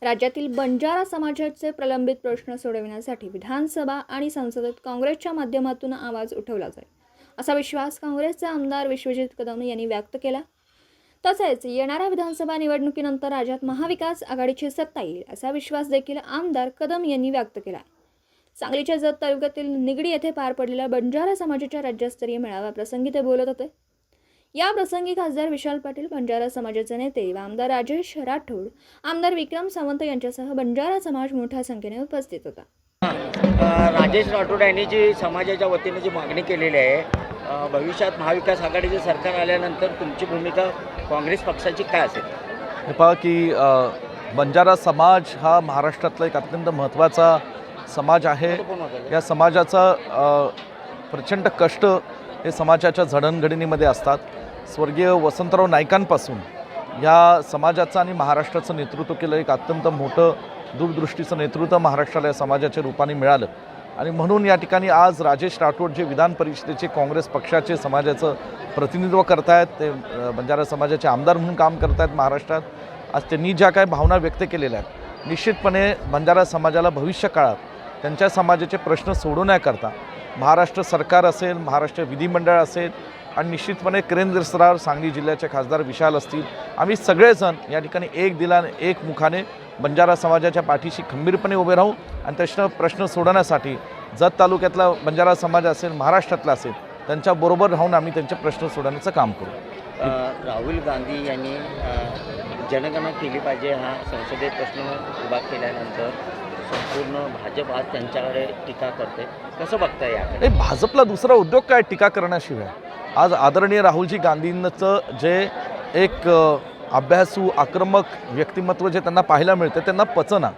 राज्यातील बंजारा समाजाचे प्रलंबित प्रश्न सोडविण्यासाठी विधानसभा आणि संसदेत काँग्रेसच्या माध्यमातून आवाज उठवला जाईल असा विश्वास काँग्रेसचे आमदार विश्वजित कदम यांनी व्यक्त केला। तसेच येणाऱ्या विधानसभा निवडणुकीनंतर राज्यात महाविकास आघाडीची सत्ता येईल असा विश्वास देखील आमदार कदम यांनी व्यक्त केला। सांगलीच्या जत तालुक्यातील निगडी येथे पार पडलेल्या बंजारा समाजाच्या राज्यस्तरीय मेळाव्याप्रसंगी ते बोलत होते। या प्रसंगी खासदार विशाल पाटील, बंजारा समाजाचे नेते व आमदार राजेश राठोड, आमदार विक्रम सावंत यांच्यासह बंजारा समाज मोठ्या संख्येने उपस्थित होता। राजेश राठोड यांनी जी समाजाच्या वतीने जी मागणी केलेली आहे, भविष्यात महाविकास आघाडीचे सरकार आल्यानंतर तुमची भूमिका काँग्रेस पक्षाची काय असेल? हे पहा की बंजारा समाज हा महाराष्ट्रातला एक अत्यंत महत्त्वाचा समाज आहे। या समाजाचा प्रचंड कष्ट हे समाजाच्या जडणघडणीमध्ये असतात। स्वर्गीय वसंतराव नाईकांपासून या समाजाचं आणि महाराष्ट्राचं नेतृत्व केलं, एक अत्यंत मोठं दूरदृष्टीचं नेतृत्व महाराष्ट्राला या समाजाच्या रूपाने मिळालं आणि म्हणून या ठिकाणी आज राजेश राठोड जे विधान परिषदेचे काँग्रेस पक्षाचे समाजाचं प्रतिनिधित्व करत आहेत, ते बंजारा समाजाचे आमदार म्हणून काम करत आहेत महाराष्ट्रात। आज त्यांनी ज्या काही भावना व्यक्त केलेल्या आहेत, निश्चितपणे बंजारा समाजाला भविष्य काळात त्यांच्या समाजाचे प्रश्न सोडवण्याकरता महाराष्ट्र सरकार असेल, महाराष्ट्र विधिमंडळ असेल आणि निश्चितपणे केंद्र स्तरावर सांगली जिल्ह्याचे खासदार विशाल असतील, आम्ही सगळेजण या ठिकाणी एक दिलाने एक मुखाने बंजारा समाजाच्या पाठीशी खंबीरपणे उभे राहू आणि प्रश्न सोडवण्यासाठी जत तालुक्यातला बंजारा समाज असेल, महाराष्ट्रातला असेल, त्यांच्याबरोबर राहून आम्ही त्यांचे प्रश्न सोडवण्याचं काम करू। राहुल गांधी यांनी जनगणना केली पाहिजे हा संसदेत प्रश्न उभा केल्यानंतर संपूर्ण भाजप आज त्यांच्याकडे टीका करते, कसं बघताय याकडे? भाजपला दुसरा उद्योग काय टीका करण्याशिवाय? आज आदरणीय राहुलजी गांधींचं जे एक अभ्यासू आक्रमक व्यक्तिमत्व जे त्यांना पाहायला मिळतं त्यांना पचना।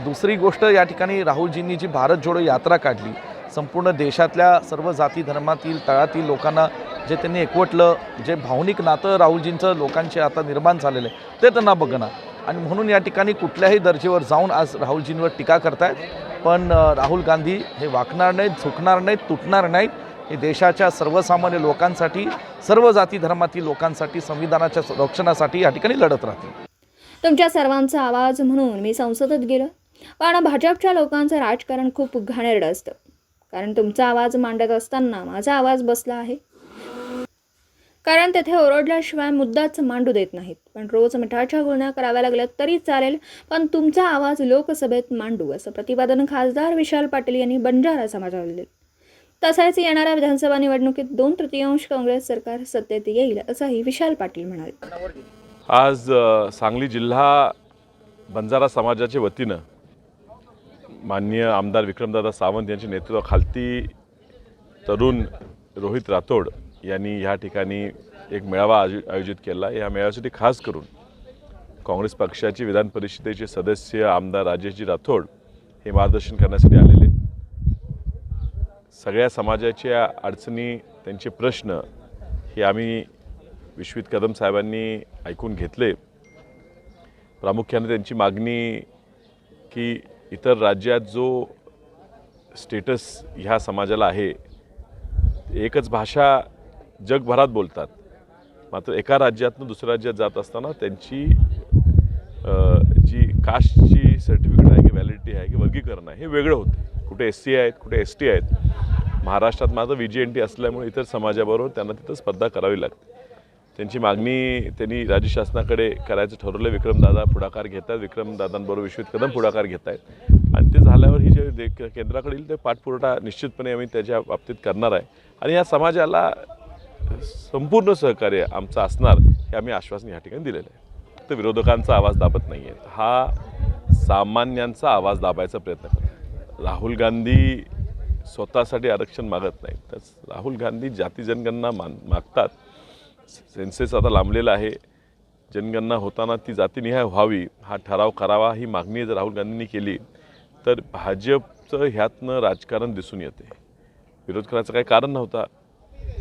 दुसरी गोष्ट, या ठिकाणी राहुलजींनी जी भारत जोडो यात्रा काढली, संपूर्ण देशातल्या सर्व जाती धर्मातील तळातील लोकांना जे त्यांनी एकवटलं, जे भावनिक नातं राहुलजींचं लोकांचे आता निर्माण झालेलं आहे ते त्यांना बघना आणि म्हणून या ठिकाणी कुठल्याही दर्जेवर जाऊन आज राहुलजींवर टीका करतायत। पण राहुल गांधी हे वाकणार नाहीत, झुकणार नाहीत, तुटणार नाहीत। हे देशाच्या सर्वसामान्य लोकांसाठी, सर्व जाती धर्मातील लोकांसाठी, संविधानाच्या रक्षणासाठी या ठिकाणी लढत राहतील। तुमच्या सर्वांचा आवाज म्हणून मी संसदेत गेलो, पण भाजपच्या लोकांचं राजकारण खूप घाणेरडं असतं, कारण तुमचा आवाज मांडत असताना माझा आवाज बसला आहे, कारण तेथे ओरडल्याशिवाय मुद्दाच मांडू देत नाहीत। पण रोज मिठाच्या गुळण्या कराव्या लागल्या तरी चालेल, पण तुमचा आवाज लोकसभेत मांडू, असं प्रतिपादन खासदार विशाल पाटील यांनी बंजारा समाजाला दिले। तसेच येणाऱ्या विधानसभा निवडणुकीत 2/3 काँग्रेस सरकार सत्तेत येईल असंही विशाल पाटील म्हणाले। आज सांगली जिल्हा बंजारा समाजाच्या वतीनं माननीय आमदार विक्रमदादा सावंत यांच्या नेतृत्वाखाली तरुण रोहित राठोड यांनी ह्या ठिकाणी एक मेळावा आयोजित केला। या मेळाव्यासाठी खास करून काँग्रेस पक्षाचे विधान परिषदेचे सदस्य आमदार राजेशजी राठोड हे मार्गदर्शन करण्यासाठी आलेले। सगळ्या समाजाच्या अडचणी, त्यांचे प्रश्न हे आम्ही विश्वजित कदम साहेबांनी ऐकून घेतले। प्रामुख्याने त्यांची मागणी की इतर राज्यात जो स्टेटस ह्या समाजाला आहे, एकच भाषा जगभरात बोलतात, मात्र एका राज्यातून दुसऱ्या राज्यात जात असताना त्यांची जी कास्टची सर्टिफिकेट आहे की व्हॅलिडिटी आहे की वर्गीकरण आहे हे वेगळं होते। कुठे SC आहेत, कुठे ST आहेत। महाराष्ट्रात मात्र VGNT असल्यामुळे इतर समाजाबरोबर त्यांना तिथं स्पर्धा करावी लागते। त्यांची मागणी त्यांनी राज्य शासनाकडे करायचं ठरवलं। विक्रमदादा पुढाकार घेत आहेत, विक्रमदादांबरोबर विश्वजित कदम पुढाकार घेत आहेत आणि ते झाल्यावर ही जे केंद्राकडील ते पाठपुरावा निश्चितपणे आम्ही त्याच्या बाबतीत करणार आहे आणि या समाजाला संपूर्ण सहकार्य आमचं असणार हे आम्ही आश्वासन या ठिकाणी दिलेलं आहे। फक्त विरोधकांचा आवाज दाबत नाही आहे, हा सामान्यांचा आवाज दाबायचा प्रयत्न करतात। राहुल गांधी स्वतःसाठी आरक्षण मागत नाहीत, तर राहुल गांधी जाती जनगणना मागतात। सेन्सेस आता लांबलेला आहे, जनगणना होताना ती जातीनिहाय व्हावी हा ठराव करावा ही मागणी जर राहुल गांधींनी केली तर भाजपचं ह्यातनं राजकारण दिसून येते। विरोध करायचं काही कारण नव्हता।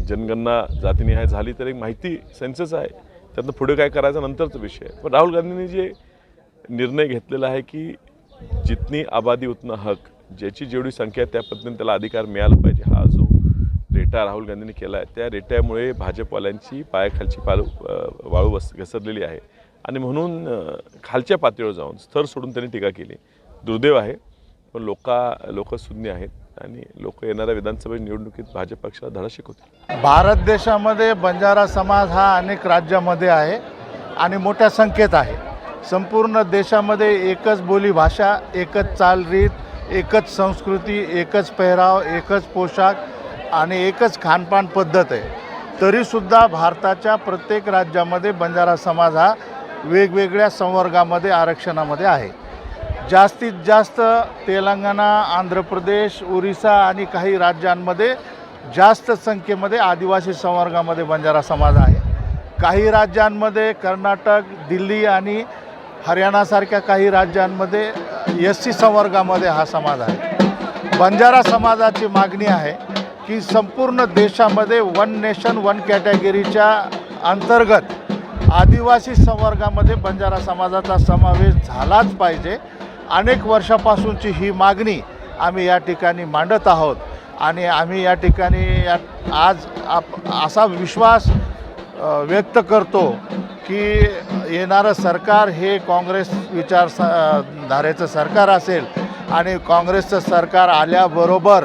जनगणना जातीनिहाय झाली तर एक माहिती सेन्सेस आहे, त्यातनं पुढे काय करायचं नंतरचा विषय आहे। पण राहुल गांधींनी जे निर्णय घेतलेला आहे की जितनी आबादी उतना हक, ज्याची जेवढी संख्या त्या पद्धतीने त्याला अधिकार मिळाला पाहिजे, हा जो रेटा राहुल गांधींनी केला आहे त्या रेट्यामुळे भाजपवाल्यांची पायाखालची वाळू घसरलेली आहे आणि म्हणून खालच्या पातळीवर जाऊन स्तर सोडून त्यांनी टीका केली. दुर्दैव आहे, पण लोक शून्य आहेत आणि लोक येणाऱ्या विधानसभा निवडणुकीत भाजप पक्षाला धडा शिकवतील. भारत देशामध्ये बंजारा समाज हा अनेक राज्यामध्ये आहे आणि मोठ्या संख्येत आहे. संपूर्ण देशामध्ये एकच बोलीभाषा, एकच चालरीत, एकच संस्कृती, एकच पेहराव, एकच पोशाख आणि एकच खानपान पद्धत आहे. तरीसुद्धा भारताच्या प्रत्येक राज्यामध्ये बंजारा समाज हा वेगवेगळ्या संवर्गामध्ये आरक्षणामध्ये आहे. जास्तीत जास्त तेलंगणा, आंध्र प्रदेश, ओरिसा आणि काही राज्यांमध्ये जास्त संख्येमध्ये आदिवासी संवर्गामध्ये बंजारा समाज आहे. काही राज्यांमध्ये कर्नाटक, दिल्ली आणि हरियाणासारख्या काही राज्यांमध्ये SC संवर्गामध्ये हा समाज आहे. बंजारा समाजाची मागणी आहे की संपूर्ण देशामध्ये वन नेशन वन कॅटेगरीच्या अंतर्गत आदिवासी संवर्गामध्ये बंजारा समाजाचा समावेश झालाच पाहिजे. अनेक वर्षापासूनची ही मागणी आम्ही या ठिकाणी मांडत आहोत आणि आम्ही या ठिकाणी आज असा विश्वास व्यक्त करतो की येणारं सरकार हे काँग्रेस विचारधारेचं सरकार असेल आणि काँग्रेसचं सरकार आल्याबरोबर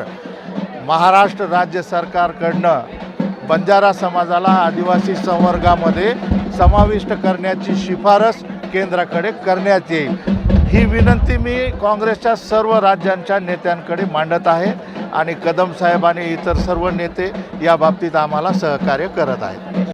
महाराष्ट्र राज्य सरकारकडनं बंजारा समाजाला आदिवासी संवर्गामध्ये समाविष्ट करण्याची शिफारस केंद्राकडे करण्यात येईल. ही विनंती मी काँग्रेसच्या सर्व राज्यांच्या नेत्यांकडे मांडत आहे आणि कदम साहेब आणि इतर सर्व नेते या बाबतीत आम्हाला सहकार्य करत आहेत.